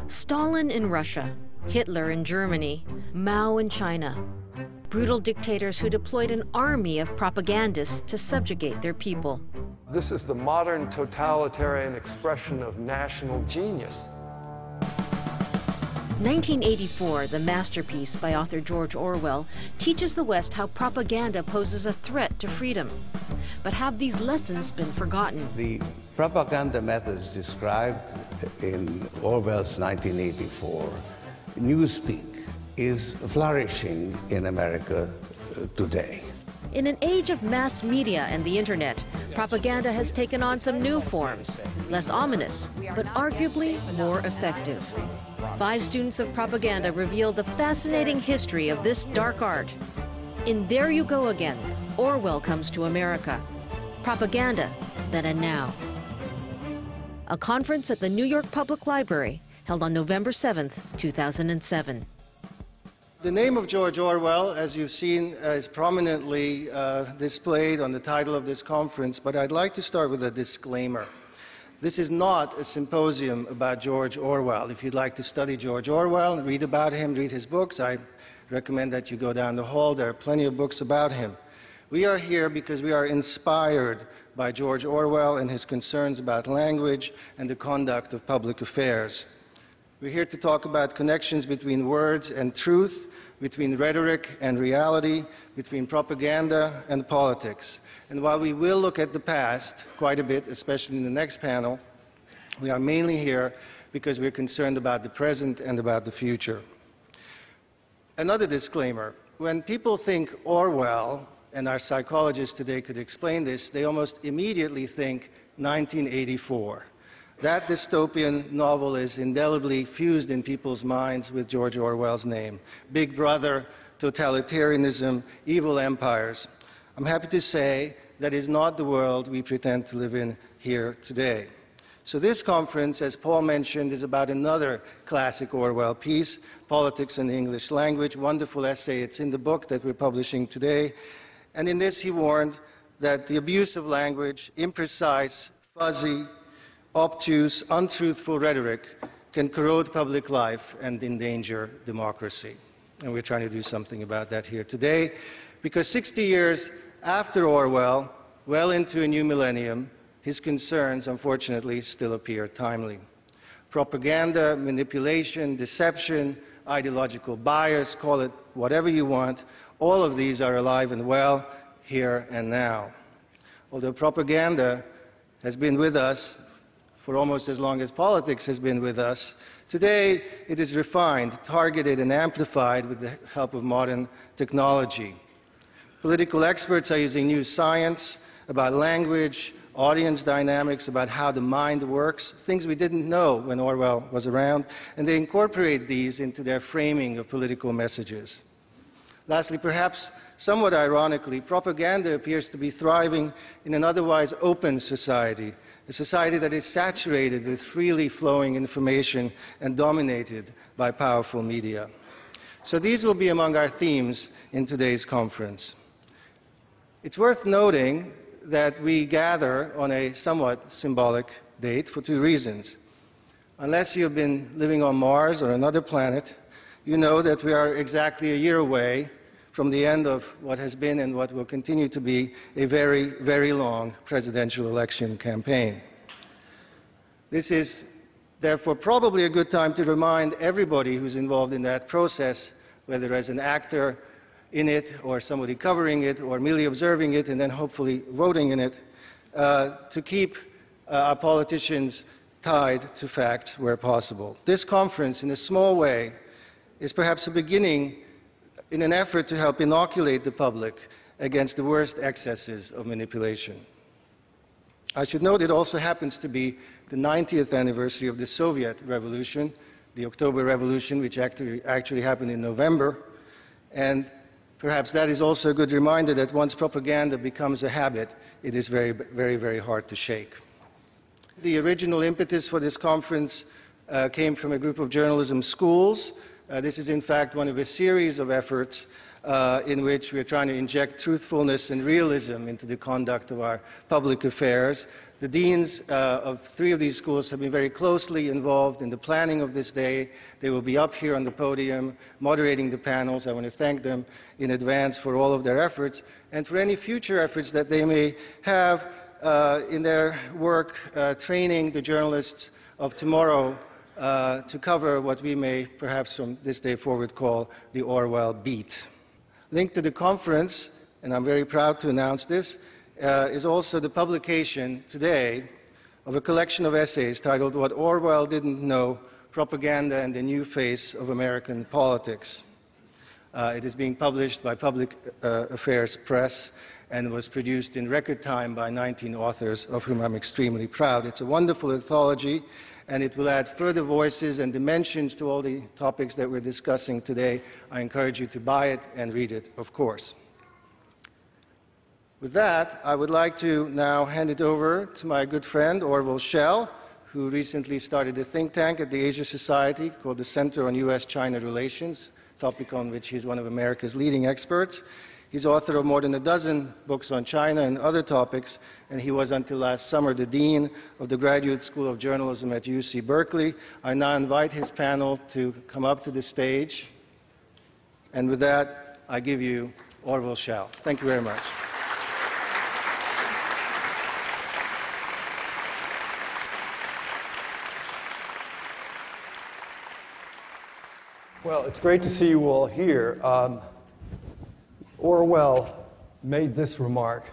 Stalin in Russia, Hitler in Germany, Mao in China. Brutal dictators who deployed an army of propagandists to subjugate their people. This is the modern totalitarian expression of national genius. 1984, the masterpiece by author George Orwell, teaches the West how propaganda poses a threat to freedom. But have these lessons been forgotten? The propaganda methods described in Orwell's 1984, newspeak, is flourishing in America today. In an age of mass media and the internet, propaganda has taken on some new forms, less ominous, but arguably more effective. 5 students of propaganda reveal the fascinating history of this dark art. In There You Go Again, Orwell Comes to America. Propaganda, Then and Now. A conference at the New York Public Library held on November 7th, 2007. The name of George Orwell, as you've seen, is prominently displayed on the title of this conference, but I'd like to start with a disclaimer. This is not a symposium about George Orwell. If you'd like to study George Orwell and read about him, read his books, I recommend that you go down the hall. There are plenty of books about him. We are here because we are inspired by George Orwell and his concerns about language and the conduct of public affairs. We're here to talk about connections between words and truth, between rhetoric and reality, between propaganda and politics. And while we will look at the past quite a bit, especially in the next panel, we are mainly here because we're concerned about the present and about the future. Another disclaimer: when people think Orwell, and our psychologists today could explain this, they almost immediately think 1984. That dystopian novel is indelibly fused in people's minds with George Orwell's name. Big Brother, totalitarianism, evil empires. I'm happy to say that is not the world we pretend to live in here today. So this conference, as Paul mentioned, is about another classic Orwell piece, Politics in the English Language, wonderful essay. It's in the book that we're publishing today. And in this he warned that the abuse of language, imprecise, fuzzy, obtuse, untruthful rhetoric can corrode public life and endanger democracy. And we're trying to do something about that here today, because 60 years after Orwell, well into a new millennium, his concerns, unfortunately, still appear timely. Propaganda, manipulation, deception, ideological bias, call it whatever you want, all of these are alive and well here and now. Although propaganda has been with us for almost as long as politics has been with us, today it is refined, targeted, and amplified with the help of modern technology. Political experts are using new science about language, audience dynamics, about how the mind works, things we didn't know when Orwell was around, and they incorporate these into their framing of political messages. Lastly, perhaps somewhat ironically, propaganda appears to be thriving in an otherwise open society, a society that is saturated with freely flowing information and dominated by powerful media. So these will be among our themes in today's conference. It's worth noting that we gather on a somewhat symbolic date for 2 reasons. Unless you've been living on Mars or another planet, you know that we are exactly a year away from the end of what has been and what will continue to be a very, very long presidential election campaign. This is therefore probably a good time to remind everybody who's involved in that process, whether as an actor in it or somebody covering it or merely observing it and then hopefully voting in it, to keep our politicians tied to facts where possible. This conference, in a small way, is perhaps a beginning in an effort to help inoculate the public against the worst excesses of manipulation. I should note it also happens to be the 90th anniversary of the Soviet Revolution, the October Revolution, which actually happened in November, and perhaps that is also a good reminder that once propaganda becomes a habit, it is very, very, very hard to shake. The original impetus for this conference came from a group of journalism schools. This is, in fact, one of a series of efforts in which we are trying to inject truthfulness and realism into the conduct of our public affairs. The deans of 3 of these schools have been very closely involved in the planning of this day. They will be up here on the podium moderating the panels. I want to thank them in advance for all of their efforts and for any future efforts that they may have in their work training the journalists of tomorrow to cover what we may perhaps from this day forward call the Orwell beat. Linked to the conference, and I'm very proud to announce this, is also the publication today of a collection of essays titled What Orwell Didn't Know, Propaganda and the New Face of American Politics. It is being published by Public Affairs Press and was produced in record time by 19 authors, of whom I'm extremely proud. It's a wonderful anthology, and it will add further voices and dimensions to all the topics that we're discussing today. I encourage you to buy it and read it, of course. With that, I would like to now hand it over to my good friend Orville Schell, who recently started a think tank at the Asia Society called the Center on U.S.-China Relations, a topic on which he's one of America's leading experts. He's author of more than a dozen books on China and other topics, and he was until last summer the Dean of the Graduate School of Journalism at UC Berkeley. I now invite his panel to come up to the stage. And with that, I give you Orville Schell. Thank you very much. Well, it's great to see you all here. Orwell made this remark.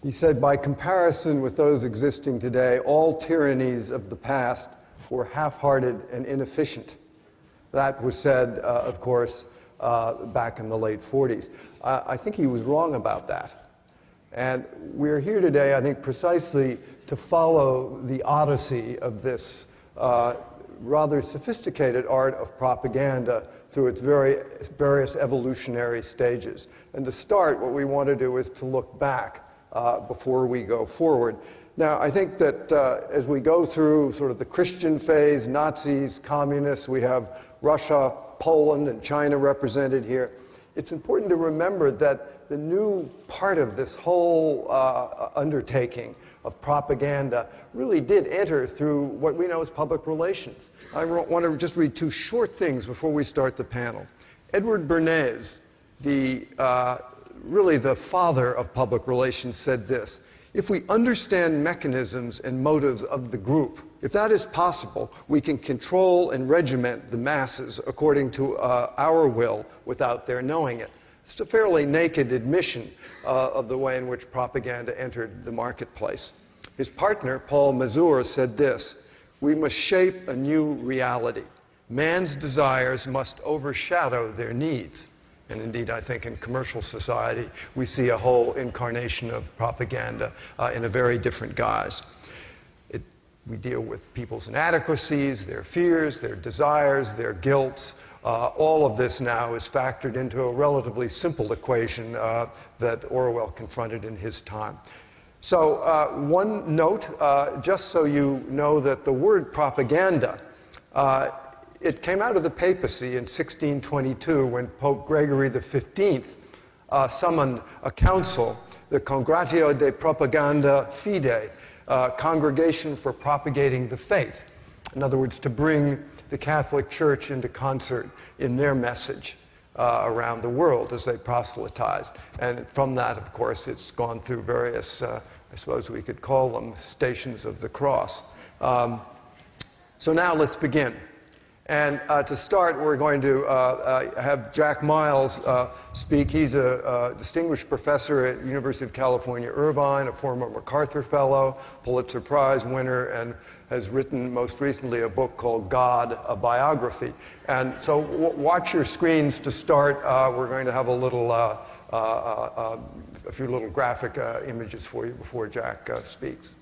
He said, by comparison with those existing today, all tyrannies of the past were half-hearted and inefficient. That was said, of course, back in the late 40s. I think he was wrong about that. And we're here today, I think, precisely to follow the odyssey of this rather sophisticated art of propaganda through its various evolutionary stages. And to start, what we want to do is to look back before we go forward. Now, I think that as we go through sort of the Christian phase, Nazis, communists, we have Russia, Poland, and China represented here. It's important to remember that the new part of this whole undertaking of propaganda really did enter through what we know as public relations. I want to just read 2 short things before we start the panel. Edward Bernays, really the father of public relations, said this: if we understand mechanisms and motives of the group, if that is possible, we can control and regiment the masses according to our will without their knowing it. It's a fairly naked admission of the way in which propaganda entered the marketplace. His partner, Paul Mazur, said this: we must shape a new reality. Man's desires must overshadow their needs. And indeed, I think in commercial society, we see a whole incarnation of propaganda in a very different guise. We deal with people's inadequacies, their fears, their desires, their guilts. All of this now is factored into a relatively simple equation that Orwell confronted in his time. So one note, just so you know that the word propaganda, it came out of the papacy in 1622 when Pope Gregory XV summoned a council, the Congratio de Propaganda Fide, Congregation for Propagating the Faith. In other words, to bring the Catholic Church into concert in their message around the world as they proselytized. And from that, of course, it's gone through various, I suppose we could call them, stations of the cross. So now let's begin. And to start, we're going to have Jack Miles speak. He's a distinguished professor at the University of California, Irvine, a former MacArthur Fellow, Pulitzer Prize winner, and has written most recently a book called God, a Biography. And so watch your screens to start. We're going to have a few little graphic images for you before Jack speaks.